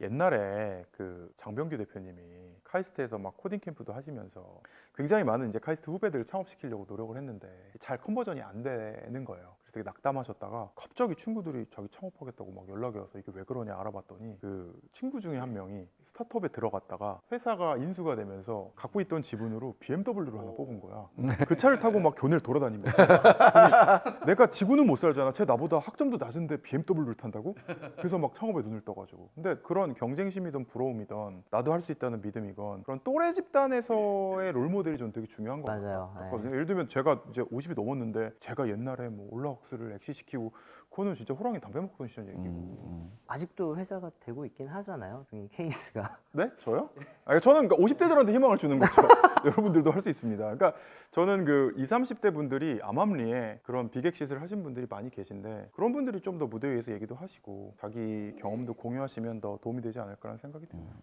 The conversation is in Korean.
옛날에 그 장병규 대표님이 카이스트에서 막 코딩 캠프도 하시면서 굉장히 많은 이제 카이스트 후배들을 창업시키려고 노력을 했는데 잘 컨버전이 안 되는 거예요. 그래서 되게 낙담하셨다가 갑자기 친구들이 자기 창업하겠다고 막 연락이 와서 이게 왜 그러냐 알아봤더니 그 친구 중에 한 명이 스타트업에 들어갔다가 회사가 인수가 되면서 갖고 있던 지분으로 BMW를 하나 뽑은 거야. 그 차를 타고 막 교내를 돌아다니면서 그랬더니 내가 지구는 못 살잖아. 쟤 나보다 학점도 낮은데 BMW를 탄다고? 그래서 막 창업에 눈을 떠가지고. 근데 그런 경쟁심이든 부러움이든 나도 할 수 있다는 믿음이건 그런 또래 집단에서의 롤모델이 전 되게 중요한 것 맞아요. 같거든요. 예를 들면 제가 이제 50이 넘었는데 제가 옛날에 뭐 올라옥스를 엑시시키고 그거는 진짜 호랑이 담배 먹던 시절 얘기고. 아직도 회사가 되고 있긴 하잖아요. 이 케이스가. 네? 저요? 아니, 저는 그러니까 50대들한테 희망을 주는 거죠. 여러분들도 할 수 있습니다. 그러니까 저는 그 20, 30대 분들이 암암리에 그런 빅엑시스를 하신 분들이 많이 계신데 그런 분들이 좀 더 무대 위에서 얘기도 하시고 자기 경험도 공유하시면 더 도움이 되지 않을까라는 생각이 듭니다.